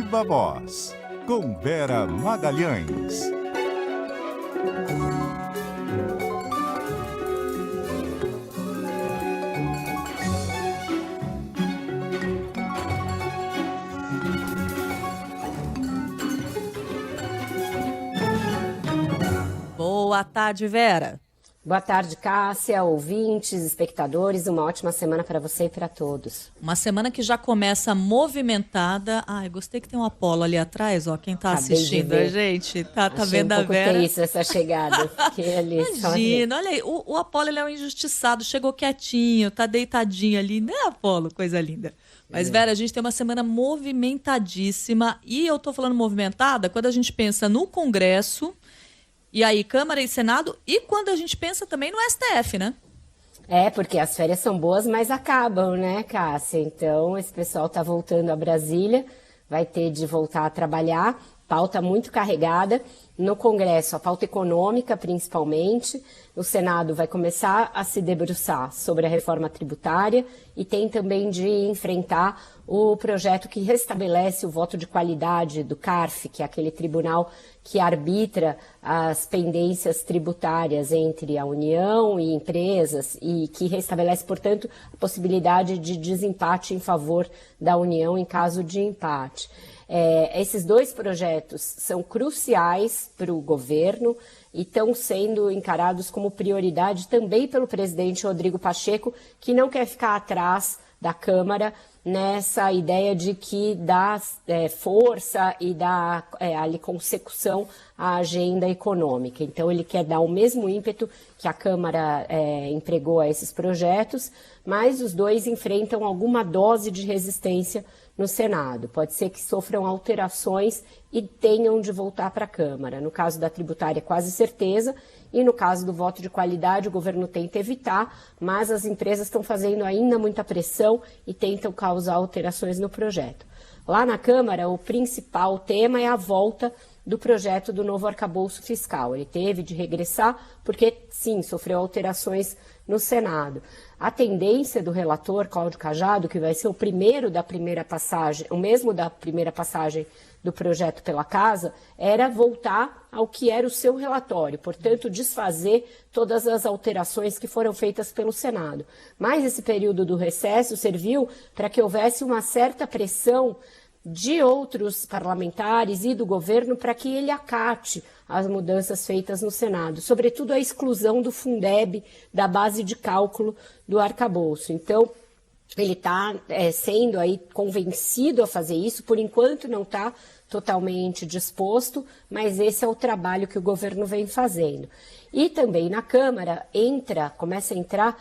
Viva Voz, com Vera Magalhães. Boa tarde, Vera. Boa tarde, Cássia, ouvintes, espectadores. Uma ótima semana para você e para todos. Uma semana que já começa movimentada. Ai, gostei que tem um Apolo ali atrás, ó. Quem tá assistindo a gente, tá vendo a Vera. Achei isso, essa chegada. Ali, imagina, olha aí, o Apolo ele é um injustiçado, chegou quietinho, tá deitadinho ali, né, Apolo? Coisa linda. Mas, Vera, a gente tem uma semana movimentadíssima. E eu tô falando movimentada quando a gente pensa no Congresso. E aí, Câmara e Senado, e quando a gente pensa também no STF, né? Porque as férias são boas, mas acabam, né, Cássia? Então, esse pessoal tá voltando a Brasília, vai ter de voltar a trabalhar, pauta muito carregada. No Congresso, a pauta econômica, principalmente. O Senado vai começar a se debruçar sobre a reforma tributária e tem também de enfrentar o projeto que restabelece o voto de qualidade do CARF, que é aquele tribunal que arbitra as pendências tributárias entre a União e empresas e que restabelece, portanto, a possibilidade de desempate em favor da União em caso de empate. Esses dois projetos são cruciais para o governo e estão sendo encarados como prioridade também pelo presidente Rodrigo Pacheco, que não quer ficar atrás da Câmara nessa ideia de que dá força e dá ali consecução à agenda econômica. Então, ele quer dar o mesmo ímpeto que a Câmara empregou a esses projetos, mas os dois enfrentam alguma dose de resistência no Senado. Pode ser que sofram alterações e tenham de voltar para a Câmara. No caso da tributária, quase certeza, e no caso do voto de qualidade, o governo tenta evitar, mas as empresas estão fazendo ainda muita pressão e tentam causar alterações no projeto. Lá na Câmara, o principal tema é a volta do projeto do novo arcabouço fiscal. Ele teve de regressar porque, sim, sofreu alterações no Senado. A tendência do relator, Cláudio Cajado, que vai ser o primeiro da primeira passagem, o mesmo da primeira passagem do projeto pela Casa, era voltar ao que era o seu relatório, portanto, desfazer todas as alterações que foram feitas pelo Senado. Mas esse período do recesso serviu para que houvesse uma certa pressão de outros parlamentares e do governo para que ele acate as mudanças feitas no Senado, sobretudo a exclusão do Fundeb da base de cálculo do arcabouço. Então, ele está sendo aí convencido a fazer isso, por enquanto não está totalmente disposto, mas esse é o trabalho que o governo vem fazendo. E também na Câmara começa a entrar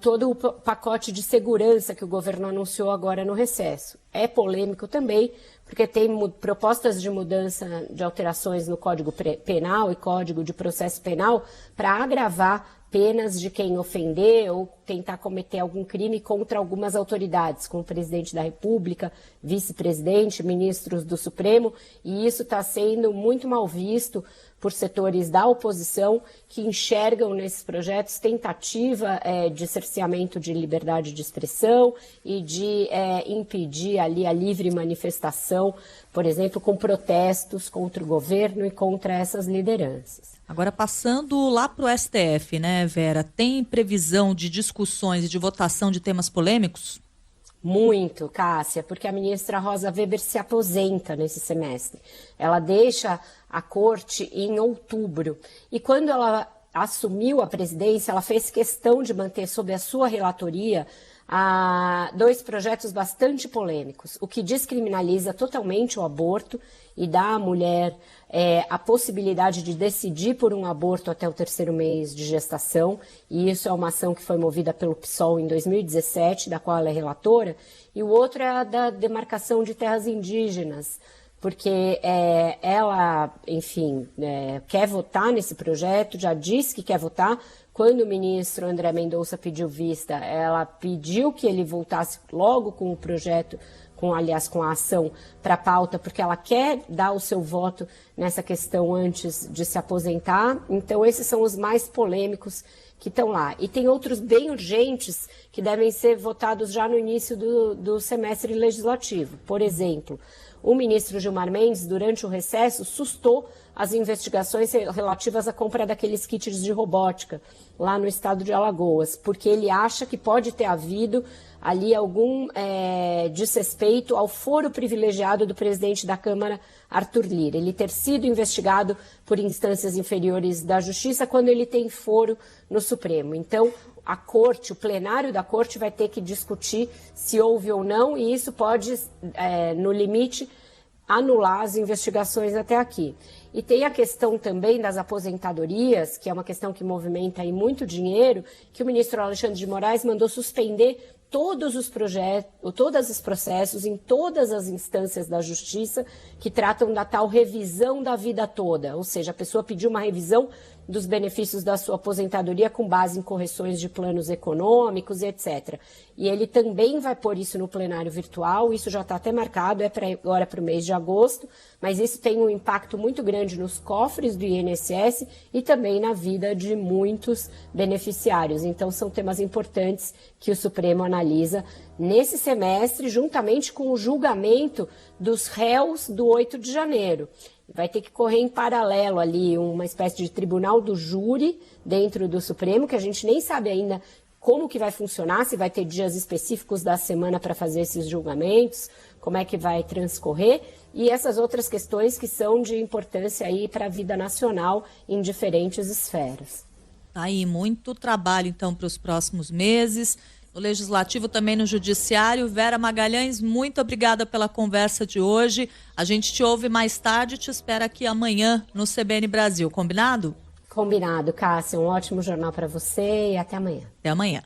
todo o pacote de segurança que o governo anunciou agora no recesso. É polêmico também, porque tem propostas de mudança de alterações no Código Penal e Código de Processo Penal para agravar penas de quem ofender ou tentar cometer algum crime contra algumas autoridades, como o presidente da República, vice-presidente, ministros do Supremo, e isso está sendo muito mal visto por setores da oposição que enxergam nesses projetos tentativa de cerceamento de liberdade de expressão e de impedir ali a livre manifestação, por exemplo, com protestos contra o governo e contra essas lideranças. Agora, passando lá para o STF, né, Vera, tem previsão de discussões e de votação de temas polêmicos? Muito, Cássia, porque a ministra Rosa Weber se aposenta nesse semestre. Ela deixa a corte em outubro. E quando ela assumiu a presidência, ela fez questão de manter sob a sua relatoria dois projetos bastante polêmicos. O que descriminaliza totalmente o aborto e dá à mulher a possibilidade de decidir por um aborto até o 3º mês de gestação, e isso é uma ação que foi movida pelo PSOL em 2017, da qual ela é relatora, e o outro é a da demarcação de terras indígenas, porque ela, enfim, quer votar nesse projeto, já disse que quer votar. Quando o ministro André Mendonça pediu vista, ela pediu que ele voltasse logo com o projeto, com a ação para a pauta, porque ela quer dar o seu voto nessa questão antes de se aposentar. Então, esses são os mais polêmicos que estão lá. E tem outros bem urgentes que devem ser votados já no início do semestre legislativo. Por exemplo, o ministro Gilmar Mendes, durante o recesso, sustou as investigações relativas à compra daqueles kits de robótica lá no estado de Alagoas, porque ele acha que pode ter havido ali algum desrespeito ao foro privilegiado do presidente da Câmara, Arthur Lira. Ele ter sido investigado por instâncias inferiores da Justiça quando ele tem foro no Supremo. Então, a Corte, o plenário da Corte vai ter que discutir se houve ou não, e isso pode, no limite, anular as investigações até aqui. E tem a questão também das aposentadorias, que é uma questão que movimenta aí muito dinheiro, que o ministro Alexandre de Moraes mandou suspender todos os processos em todas as instâncias da Justiça que tratam da tal revisão da vida toda, ou seja, a pessoa pediu uma revisão dos benefícios da sua aposentadoria com base em correções de planos econômicos, etc. E ele também vai pôr isso no plenário virtual, isso já está até marcado, agora para o mês de agosto, mas isso tem um impacto muito grande nos cofres do INSS e também na vida de muitos beneficiários. Então, são temas importantes que o Supremo analisa nesse semestre, juntamente com o julgamento dos réus do 8 de janeiro. Vai ter que correr em paralelo ali uma espécie de tribunal do júri dentro do Supremo, que a gente nem sabe ainda como que vai funcionar, se vai ter dias específicos da semana para fazer esses julgamentos, como é que vai transcorrer, e essas outras questões que são de importância aí para a vida nacional em diferentes esferas. Tá aí muito trabalho, então, para os próximos meses. No Legislativo, também no Judiciário. Vera Magalhães, muito obrigada pela conversa de hoje. A gente te ouve mais tarde e te espera aqui amanhã no CBN Brasil. Combinado? Combinado, Cássia. Um ótimo jornal para você e até amanhã. Até amanhã.